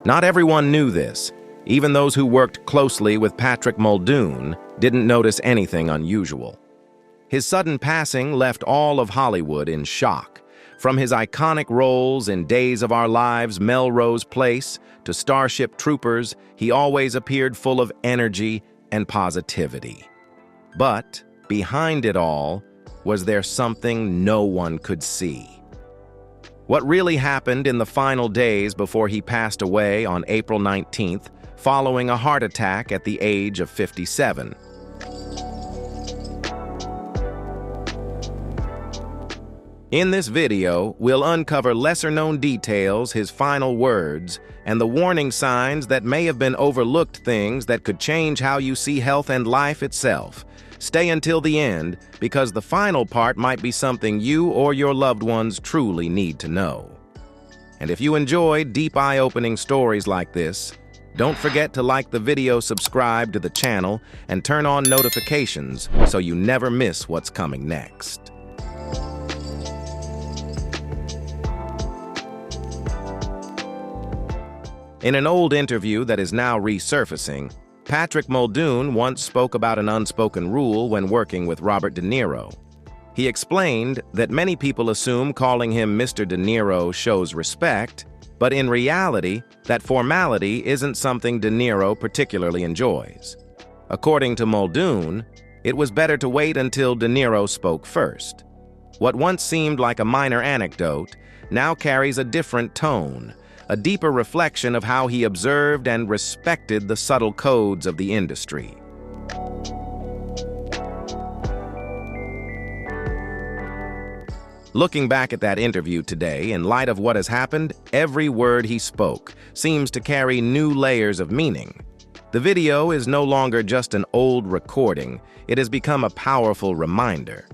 Not everyone knew this. Even those who worked closely with Patrick Muldoon didn't notice anything unusual. His sudden passing left all of Hollywood in shock. From his iconic roles in Days of Our Lives, Melrose Place, to Starship Troopers, he always appeared full of energy and positivity. But behind it all, was there something no one could see? What really happened in the final days before he passed away on April 19th, following a heart attack at the age of 57? In this video, we'll uncover lesser-known details, his final words, and the warning signs that may have been overlooked, things that could change how you see health and life itself. Stay until the end, because the final part might be something you or your loved ones truly need to know. And if you enjoyed deep, eye-opening stories like this, don't forget to like the video, subscribe to the channel, and turn on notifications so you never miss what's coming next. In an old interview that is now resurfacing, Patrick Muldoon once spoke about an unspoken rule when working with Robert De Niro. He explained that many people assume calling him Mr. De Niro shows respect, but in reality, that formality isn't something De Niro particularly enjoys. According to Muldoon, it was better to wait until De Niro spoke first. What once seemed like a minor anecdote now carries a different tone, a deeper reflection of how he observed and respected the subtle codes of the industry. Looking back at that interview today, in light of what has happened, every word he spoke seems to carry new layers of meaning. The video is no longer just an old recording, it has become a powerful reminder.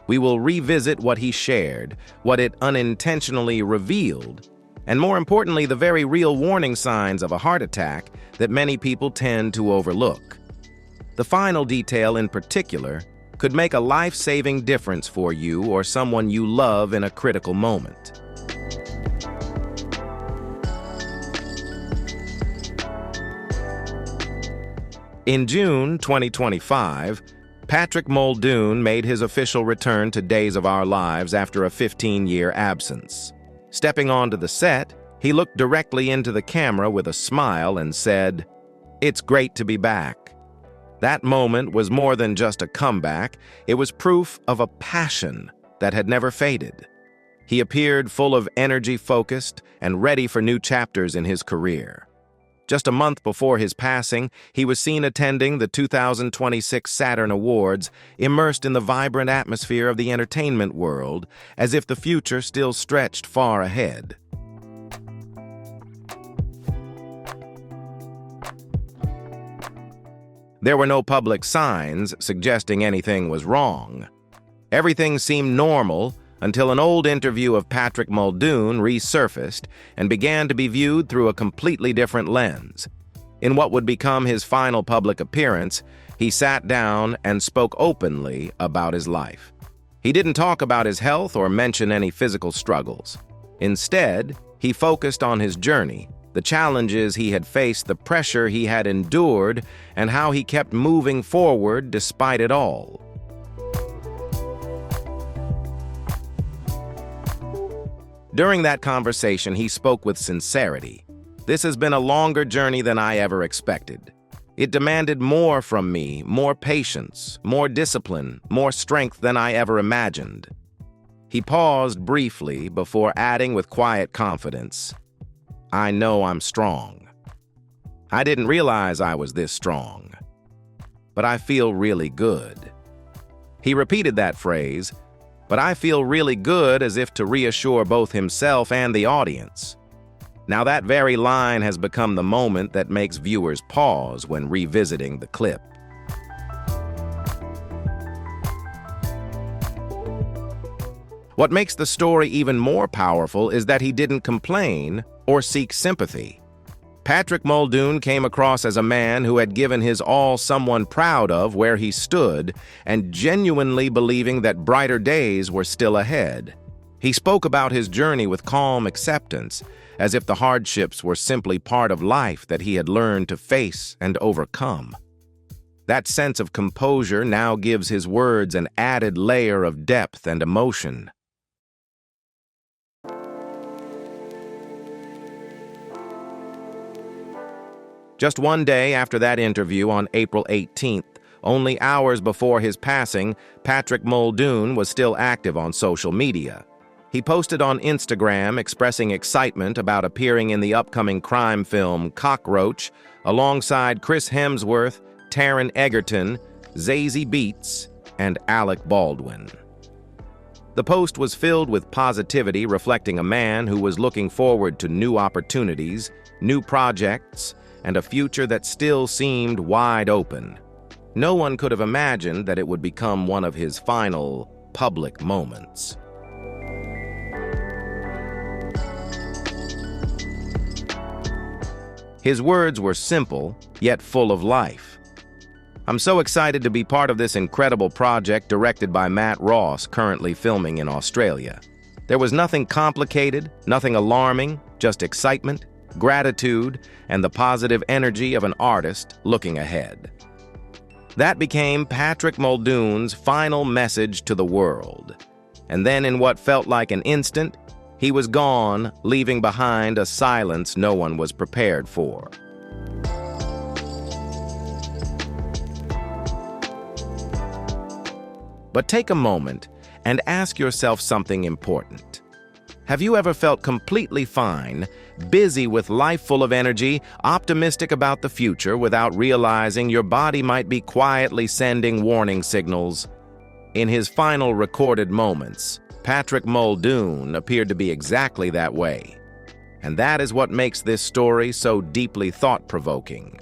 We will revisit what he shared, what it unintentionally revealed, and more importantly, the very real warning signs of a heart attack that many people tend to overlook. The final detail in particular could make a life-saving difference for you or someone you love in a critical moment. In June 2025, Patrick Muldoon made his official return to Days of Our Lives after a 15-year absence. Stepping onto the set, he looked directly into the camera with a smile and said, "It's great to be back." That moment was more than just a comeback, it was proof of a passion that had never faded. He appeared full of energy, focused, and ready for new chapters in his career. Just a month before his passing, he was seen attending the 2026 Saturn Awards, immersed in the vibrant atmosphere of the entertainment world, as if the future still stretched far ahead. There were no public signs suggesting anything was wrong. Everything seemed normal until an old interview of Patrick Muldoon resurfaced and began to be viewed through a completely different lens. In what would become his final public appearance, he sat down and spoke openly about his life. He didn't talk about his health or mention any physical struggles. Instead, he focused on his journey, the challenges he had faced, the pressure he had endured, and how he kept moving forward despite it all. During that conversation, he spoke with sincerity. "This has been a longer journey than I ever expected. It demanded more from me, more patience, more discipline, more strength than I ever imagined." He paused briefly before adding with quiet confidence, "I know I'm strong. I didn't realize I was this strong, but I feel really good." He repeated that phrase, "But I feel really good," as if to reassure both himself and the audience. Now that very line has become the moment that makes viewers pause when revisiting the clip. What makes the story even more powerful is that he didn't complain or seek sympathy. Patrick Muldoon came across as a man who had given his all, someone proud of where he stood, and genuinely believing that brighter days were still ahead. He spoke about his journey with calm acceptance, as if the hardships were simply part of life that he had learned to face and overcome. That sense of composure now gives his words an added layer of depth and emotion. Just one day after that interview on April 18th, only hours before his passing, Patrick Muldoon was still active on social media. He posted on Instagram expressing excitement about appearing in the upcoming crime film Cockroach alongside Chris Hemsworth, Taron Egerton, Zazie Beetz, and Alec Baldwin. The post was filled with positivity, reflecting a man who was looking forward to new opportunities, new projects, and a future that still seemed wide open. No one could have imagined that it would become one of his final public moments. His words were simple, yet full of life. "I'm so excited to be part of this incredible project directed by Matt Ross, currently filming in Australia. There was nothing complicated, nothing alarming, just excitement, gratitude, and the positive energy of an artist looking ahead." That became Patrick Muldoon's final message to the world. And then in what felt like an instant, he was gone, leaving behind a silence no one was prepared for. But take a moment and ask yourself something important. Have you ever felt completely fine, busy with life, full of energy, optimistic about the future without realizing your body might be quietly sending warning signals? In his final recorded moments, Patrick Muldoon appeared to be exactly that way. And that is what makes this story so deeply thought-provoking.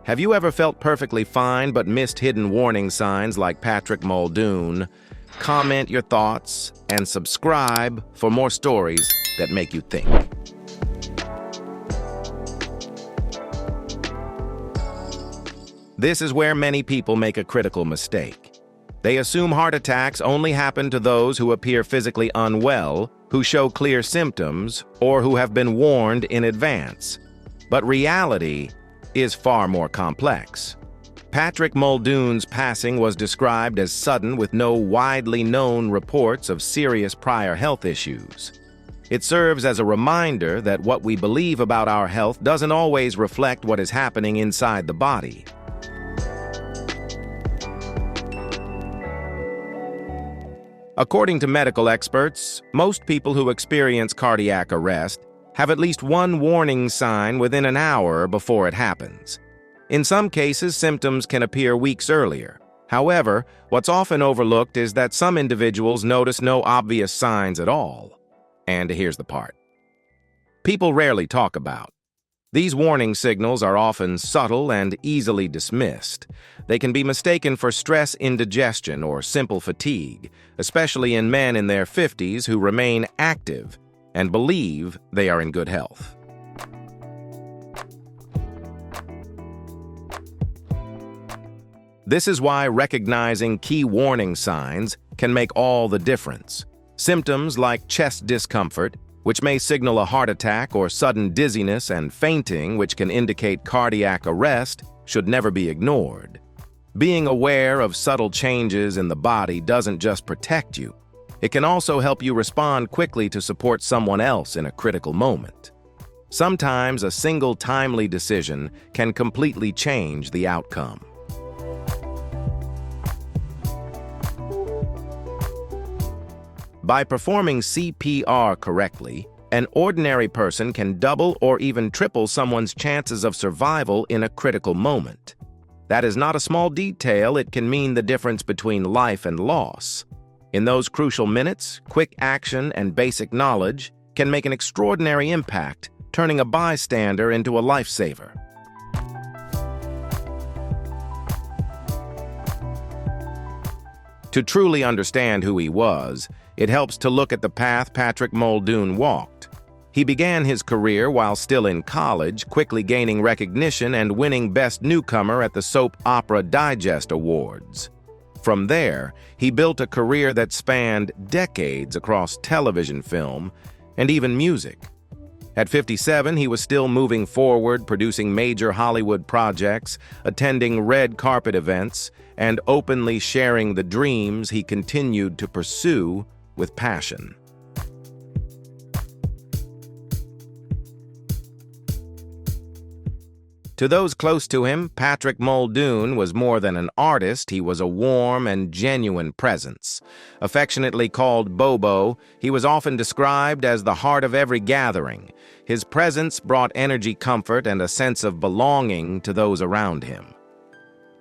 Have you ever felt perfectly fine but missed hidden warning signs like Patrick Muldoon? Comment your thoughts and subscribe for more stories that make you think. This is where many people make a critical mistake. They assume heart attacks only happen to those who appear physically unwell, who show clear symptoms, or who have been warned in advance. But reality is far more complex. Patrick Muldoon's passing was described as sudden with no widely known reports of serious prior health issues. It serves as a reminder that what we believe about our health doesn't always reflect what is happening inside the body. According to medical experts, most people who experience cardiac arrest have at least one warning sign within an hour before it happens. In some cases, symptoms can appear weeks earlier. However, what's often overlooked is that some individuals notice no obvious signs at all. And here's the part people rarely talk about. These warning signals are often subtle and easily dismissed. They can be mistaken for stress indigestion or simple fatigue, especially in men in their 50s who remain active and believe they are in good health. This is why recognizing key warning signs can make all the difference. Symptoms like chest discomfort, which may signal a heart attack, or sudden dizziness and fainting, which can indicate cardiac arrest, should never be ignored. Being aware of subtle changes in the body doesn't just protect you. It can also help you respond quickly to support someone else in a critical moment. Sometimes a single timely decision can completely change the outcome. By performing CPR correctly, an ordinary person can double or even triple someone's chances of survival in a critical moment. That is not a small detail. It can mean the difference between life and loss. In those crucial minutes, quick action and basic knowledge can make an extraordinary impact, turning a bystander into a lifesaver. To truly understand who he was, it helps to look at the path Patrick Muldoon walked. He began his career while still in college, quickly gaining recognition and winning Best Newcomer at the Soap Opera Digest Awards. From there, he built a career that spanned decades across television, film, and even music. At 57, he was still moving forward, producing major Hollywood projects, attending red carpet events, and openly sharing the dreams he continued to pursue with passion. To those close to him, Patrick Muldoon was more than an artist. He was a warm and genuine presence. Affectionately called Bobo, he was often described as the heart of every gathering. His presence brought energy, comfort, and a sense of belonging to those around him.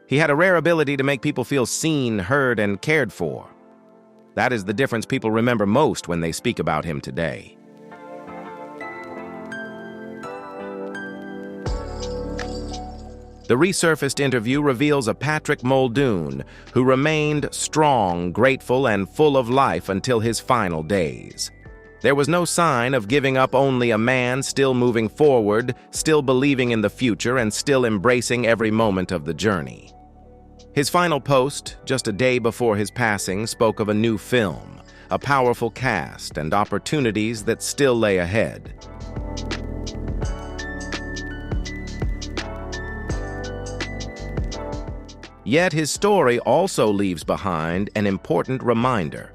He had a rare ability to make people feel seen, heard, and cared for. That is the difference people remember most when they speak about him today. The resurfaced interview reveals a Patrick Muldoon who remained strong, grateful, and full of life until his final days. There was no sign of giving up, only a man still moving forward, still believing in the future, and still embracing every moment of the journey. His final post, just a day before his passing, spoke of a new film, a powerful cast, and opportunities that still lay ahead. Yet his story also leaves behind an important reminder.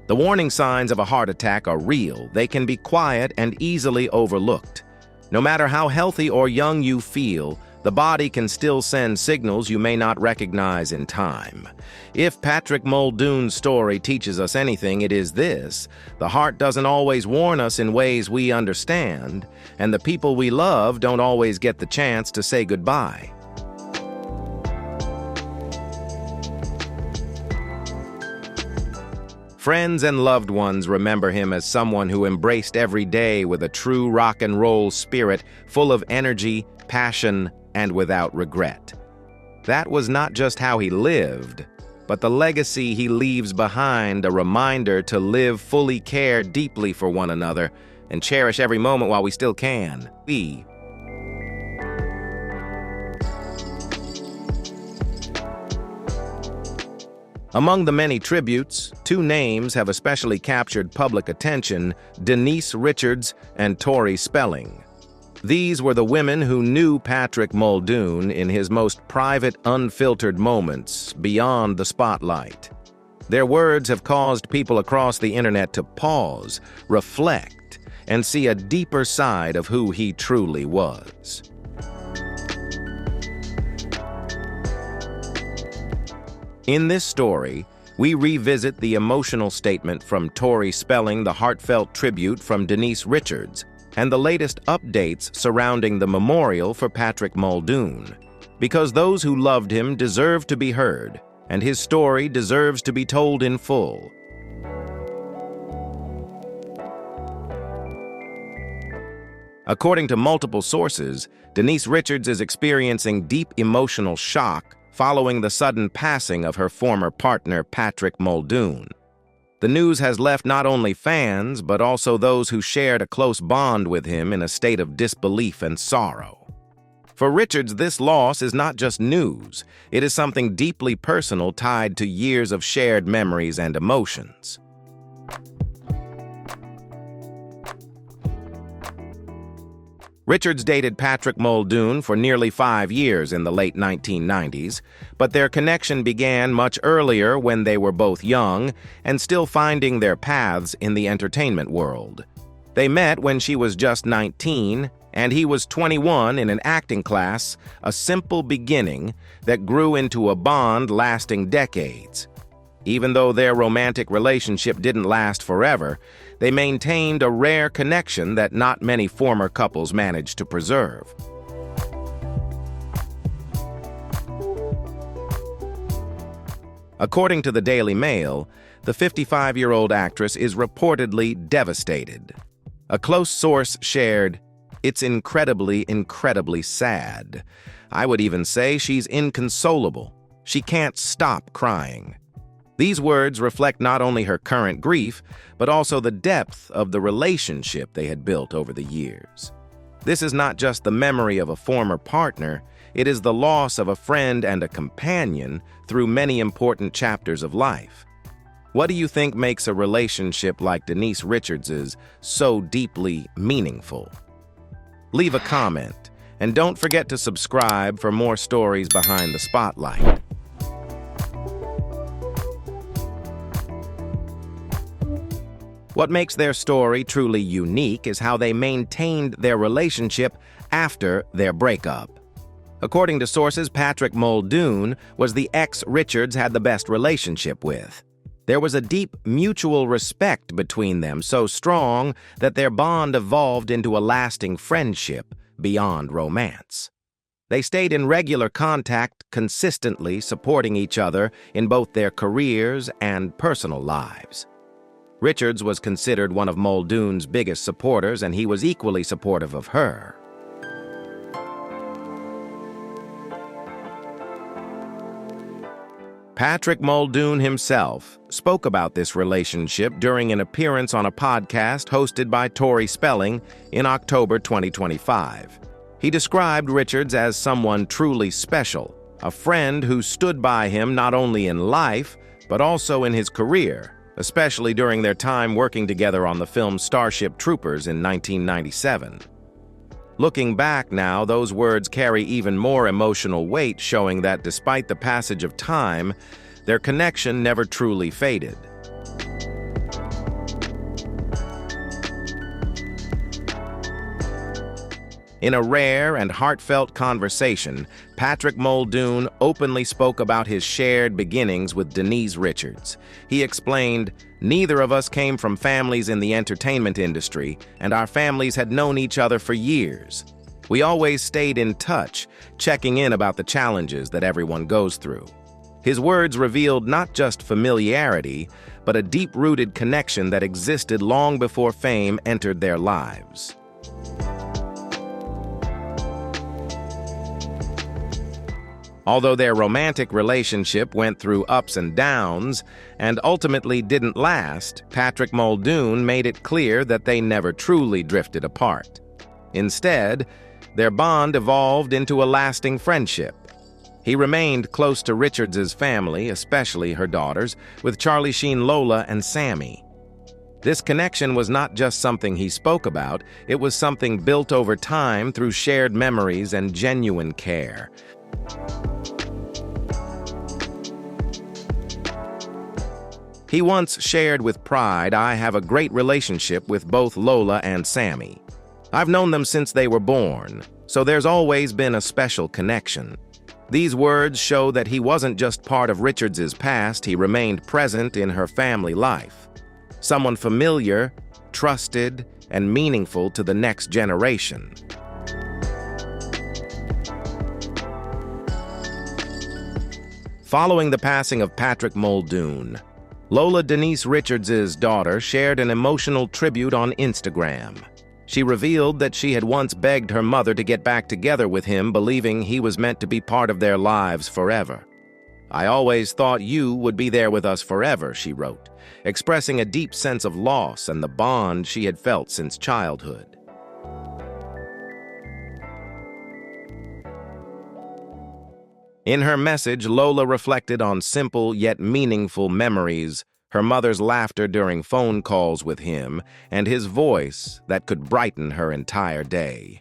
The warning signs of a heart attack are real. They can be quiet and easily overlooked. No matter how healthy or young you feel, the body can still send signals you may not recognize in time. If Patrick Muldoon's story teaches us anything, it is this: the heart doesn't always warn us in ways we understand, and the people we love don't always get the chance to say goodbye. Friends and loved ones remember him as someone who embraced every day with a true rock and roll spirit, full of energy, passion, and without regret. That was not just how he lived, but the legacy he leaves behind, a reminder to live fully, care deeply for one another, and cherish every moment while we still can. Among the many tributes, two names have especially captured public attention: Denise Richards and Tori Spelling. These were the women who knew Patrick Muldoon in his most private, unfiltered moments, beyond the spotlight. Their words have caused people across the internet to pause, reflect, and see a deeper side of who he truly was. In this story, we revisit the emotional statement from Tori Spelling, the heartfelt tribute from Denise Richards, and the latest updates surrounding the memorial for Patrick Muldoon. Because those who loved him deserve to be heard, and his story deserves to be told in full. According to multiple sources, Denise Richards is experiencing deep emotional shock following the sudden passing of her former partner, Patrick Muldoon. The news has left not only fans, but also those who shared a close bond with him in a state of disbelief and sorrow. For Richards, this loss is not just news. It is something deeply personal tied to years of shared memories and emotions. Richards dated Patrick Muldoon for nearly 5 years in the late 1990s, but their connection began much earlier when they were both young and still finding their paths in the entertainment world. They met when she was just 19 and he was 21 in an acting class, a simple beginning that grew into a bond lasting decades. Even though their romantic relationship didn't last forever, they maintained a rare connection that not many former couples managed to preserve. According to the Daily Mail, the 55-year-old actress is reportedly devastated. A close source shared, "It's incredibly, incredibly sad. I would even say she's inconsolable. She can't stop crying." These words reflect not only her current grief, but also the depth of the relationship they had built over the years. This is not just the memory of a former partner, it is the loss of a friend and a companion through many important chapters of life. What do you think makes a relationship like Denise Richards's so deeply meaningful? Leave a comment, and don't forget to subscribe for more stories behind the spotlight. What makes their story truly unique is how they maintained their relationship after their breakup. According to sources, Patrick Muldoon was the ex Richards had the best relationship with. There was a deep mutual respect between them, so strong that their bond evolved into a lasting friendship beyond romance. They stayed in regular contact, consistently supporting each other in both their careers and personal lives. Richards was considered one of Muldoon's biggest supporters, and he was equally supportive of her. Patrick Muldoon himself spoke about this relationship during an appearance on a podcast hosted by Tori in October 2025. He described Richards as someone truly special, a friend who stood by him not only in life, but also in his career, especially during their time working together on the film Starship Troopers in 1997. Looking back now, those words carry even more emotional weight, showing that despite the passage of time, their connection never truly faded. In a rare and heartfelt conversation, Patrick Muldoon openly spoke about his shared beginnings with Denise Richards. He explained, "Neither of us came from families in the entertainment industry, and our families had known each other for years. We always stayed in touch, checking in about the challenges that everyone goes through." His words revealed not just familiarity, but a deep-rooted connection that existed long before fame entered their lives. Although their romantic relationship went through ups and downs and ultimately didn't last, Patrick Muldoon made it clear that they never truly drifted apart. Instead, their bond evolved into a lasting friendship. He remained close to Richards's family, especially her daughters, with Charlie Sheen, Lola, and Sammy. This connection was not just something he spoke about, it was something built over time through shared memories and genuine care. He once shared with pride, "I have a great relationship with both Lola and Sammy. I've known them since they were born, so there's always been a special connection." These words show that he wasn't just part of Richards's past, he remained present in her family life. Someone familiar, trusted, and meaningful to the next generation. Following the passing of Patrick Muldoon, Lola Denise Richards's daughter shared an emotional tribute on Instagram. She revealed that she had once begged her mother to get back together with him, believing he was meant to be part of their lives forever. "I always thought you would be there with us forever," she wrote, expressing a deep sense of loss and the bond she had felt since childhood. In her message, Lola reflected on simple yet meaningful memories, her mother's laughter during phone calls with him, and his voice that could brighten her entire day.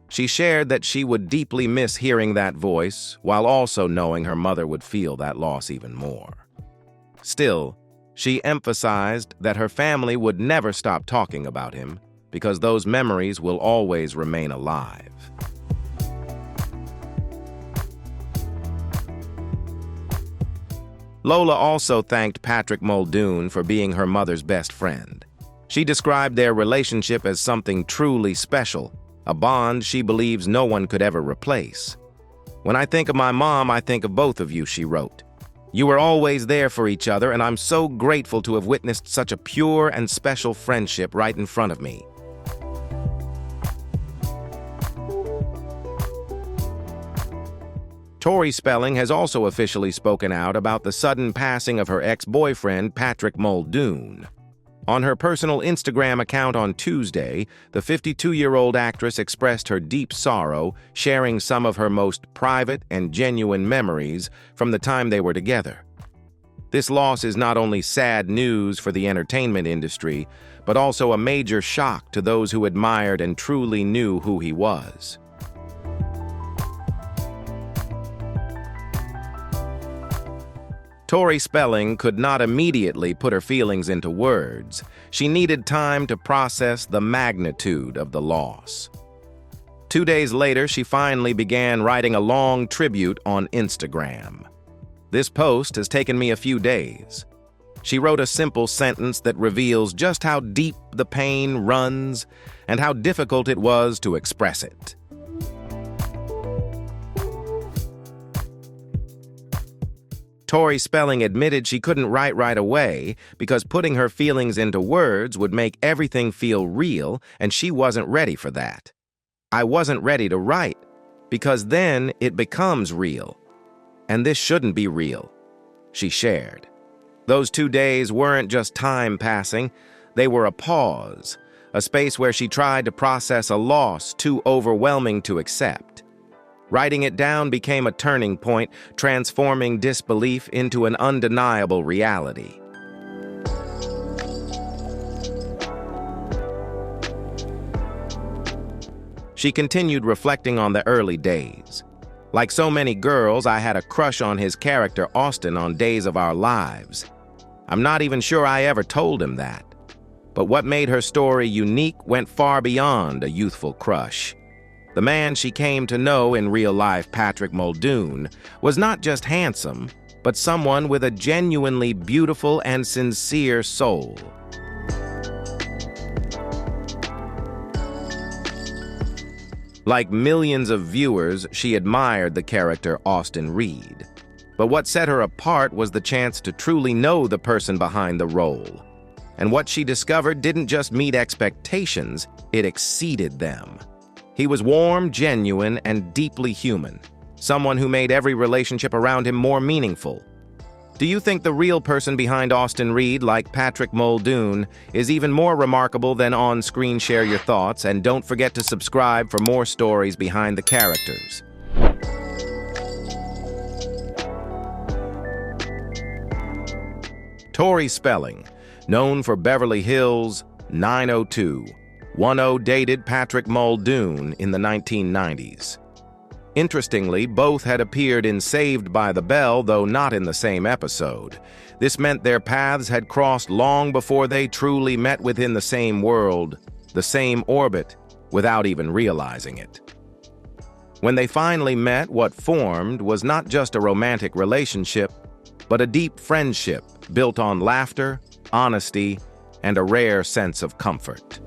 She shared that she would deeply miss hearing that voice, while also knowing her mother would feel that loss even more. Still, she emphasized that her family would never stop talking about him, because those memories will always remain alive. Lola also thanked Patrick Muldoon for being her mother's best friend. She described their relationship as something truly special, a bond she believes no one could ever replace. "When I think of my mom, I think of both of you," she wrote. "You were always there for each other, and I'm so grateful to have witnessed such a pure and special friendship right in front of me." Tori has also officially spoken out about the sudden passing of her ex-boyfriend, Patrick Muldoon. On her personal Instagram account on Tuesday, the 52-year-old actress expressed her deep sorrow, sharing some of her most private and genuine memories from the time they were together. This loss is not only sad news for the entertainment industry, but also a major shock to those who admired and truly knew who he was. Tori Spelling could not immediately put her feelings into words. She needed time to process the magnitude of the loss. 2 days later, she finally began writing a long tribute on Instagram. This post has taken me a few days. She wrote a simple sentence that reveals just how deep the pain runs and how difficult it was to express it. Tori Spelling admitted she couldn't write right away because putting her feelings into words would make everything feel real, and she wasn't ready for that. "I wasn't ready to write, because then it becomes real. And this shouldn't be real," she shared. Those 2 days weren't just time passing, they were a pause, a space where she tried to process a loss too overwhelming to accept. Writing it down became a turning point, transforming disbelief into an undeniable reality. She continued reflecting on the early days. "Like so many girls, I had a crush on his character Austin on Days of Our Lives. I'm not even sure I ever told him that. But what made her story unique went far beyond a youthful crush. The man she came to know in real life, Patrick Muldoon, was not just handsome, but someone with a genuinely beautiful and sincere soul." Like millions of viewers, she admired the character Austin Reed. But what set her apart was the chance to truly know the person behind the role. And what she discovered didn't just meet expectations, it exceeded them. He was warm, genuine, and deeply human, someone who made every relationship around him more meaningful. Do you think the real person behind Austin Reed, like Patrick Muldoon, is even more remarkable than on-screen? Share your thoughts, and don't forget to subscribe for more stories behind the characters. Tori Spelling, known for Beverly Hills 90210, dated Patrick Muldoon in the 1990s. Interestingly, both had appeared in Saved by the Bell, though not in the same episode. This meant their paths had crossed long before they truly met within the same world, the same orbit, without even realizing it. When they finally met, what formed was not just a romantic relationship, but a deep friendship built on laughter, honesty, and a rare sense of comfort.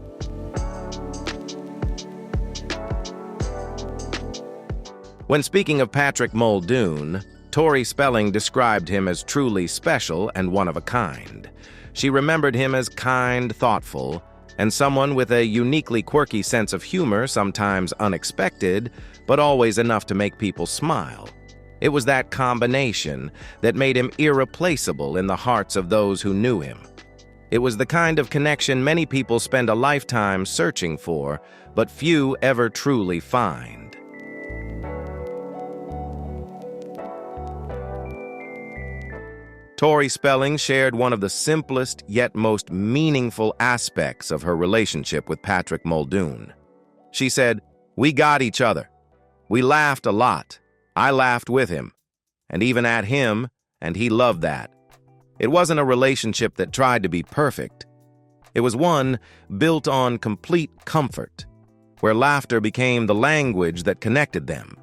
When speaking of Patrick Muldoon, Tori Spelling described him as truly special and one of a kind. She remembered him as kind, thoughtful, and someone with a uniquely quirky sense of humor, sometimes unexpected, but always enough to make people smile. It was that combination that made him irreplaceable in the hearts of those who knew him. It was the kind of connection many people spend a lifetime searching for, but few ever truly find. Tori Spelling shared one of the simplest yet most meaningful aspects of her relationship with Patrick Muldoon. She said, "We got each other. We laughed a lot. I laughed with him, and even at him, and he loved that. It wasn't a relationship that tried to be perfect. It was one built on complete comfort, where laughter became the language that connected them."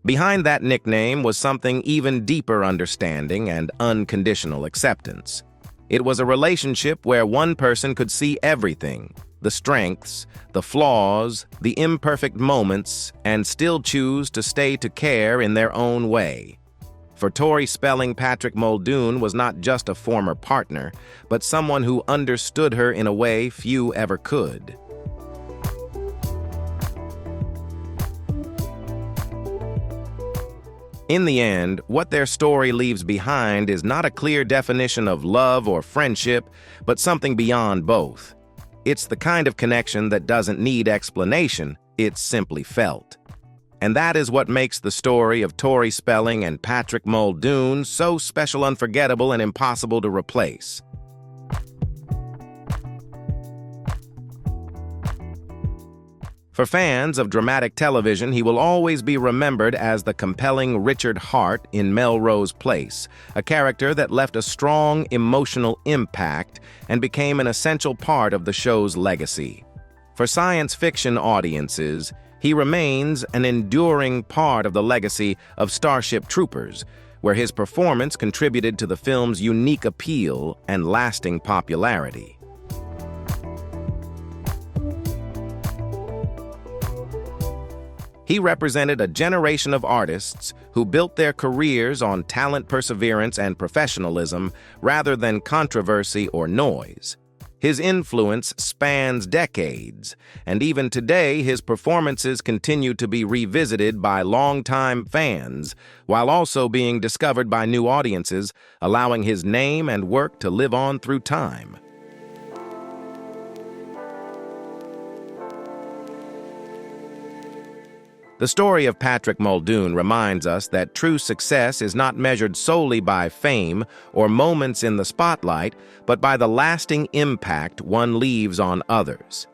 Behind that nickname was something even deeper: understanding and unconditional acceptance. It was a relationship where one person could see everything, the strengths, the flaws, the imperfect moments, and still choose to stay to care in their own way. For Tori Spelling, Patrick Muldoon was not just a former partner, but someone who understood her in a way few ever could. In the end, what their story leaves behind is not a clear definition of love or friendship, but something beyond both. It's the kind of connection that doesn't need explanation, it's simply felt. And that is what makes the story of Tori Spelling and Patrick Muldoon so special, unforgettable, and impossible to replace. For fans of dramatic television, he will always be remembered as the compelling Richard Hart in Melrose Place, a character that left a strong emotional impact and became an essential part of the show's legacy. For science fiction audiences, he remains an enduring part of the legacy of Starship Troopers, where his performance contributed to the film's unique appeal and lasting popularity. He represented a generation of artists who built their careers on talent, perseverance, and professionalism rather than controversy or noise. His influence spans decades, and even today his performances continue to be revisited by longtime fans, while also being discovered by new audiences, allowing his name and work to live on through time. The story of Patrick Muldoon reminds us that true success is not measured solely by fame or moments in the spotlight, but by the lasting impact one leaves on others.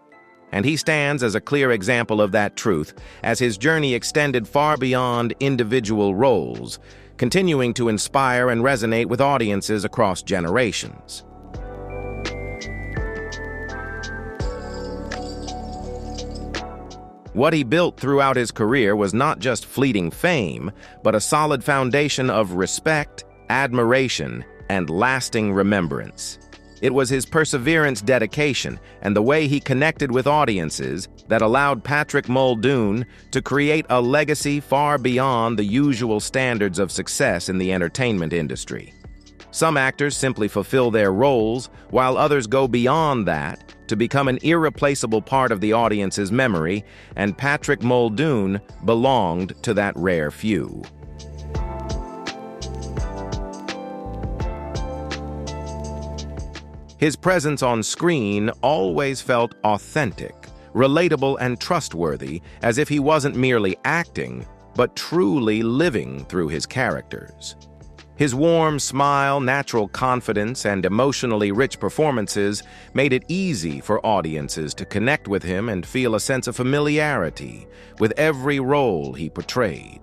And he stands as a clear example of that truth, as his journey extended far beyond individual roles, continuing to inspire and resonate with audiences across generations. What he built throughout his career was not just fleeting fame, but a solid foundation of respect, admiration, and lasting remembrance. It was his perseverance, dedication, and the way he connected with audiences that allowed Patrick Muldoon to create a legacy far beyond the usual standards of success in the entertainment industry. Some actors simply fulfill their roles, while others go beyond that to become an irreplaceable part of the audience's memory, and Patrick Muldoon belonged to that rare few. His presence on screen always felt authentic, relatable, and trustworthy, as if he wasn't merely acting, but truly living through his characters. His warm smile, natural confidence, and emotionally rich performances made it easy for audiences to connect with him and feel a sense of familiarity with every role he portrayed.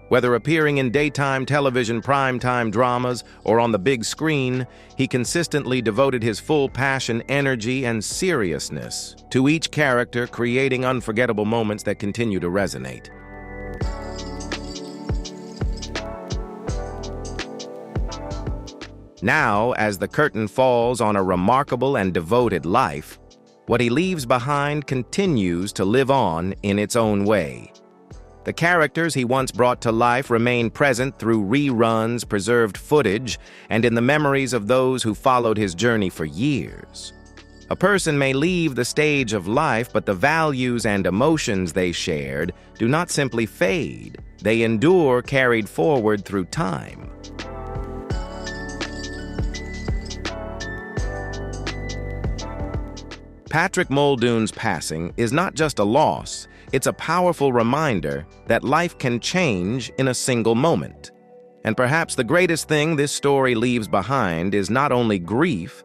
Whether appearing in daytime television, primetime dramas, or on the big screen, he consistently devoted his full passion, energy, and seriousness to each character, creating unforgettable moments that continue to resonate. Now, as the curtain falls on a remarkable and devoted life, what he leaves behind continues to live on in its own way. The characters he once brought to life remain present through reruns, preserved footage, and in the memories of those who followed his journey for years. A person may leave the stage of life, but the values and emotions they shared do not simply fade. They endure, carried forward through time. Patrick Muldoon's passing is not just a loss, it's a powerful reminder that life can change in a single moment. And perhaps the greatest thing this story leaves behind is not only grief,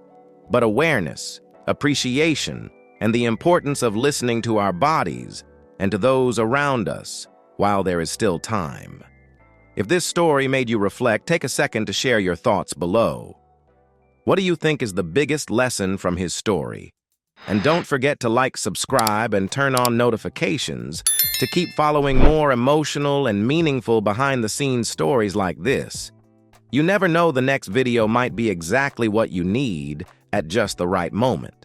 but awareness, appreciation, and the importance of listening to our bodies and to those around us while there is still time. If this story made you reflect, take a second to share your thoughts below. What do you think is the biggest lesson from his story? And don't forget to like, subscribe, and turn on notifications to keep following more emotional and meaningful behind-the-scenes stories like this. You never know, the next video might be exactly what you need at just the right moment.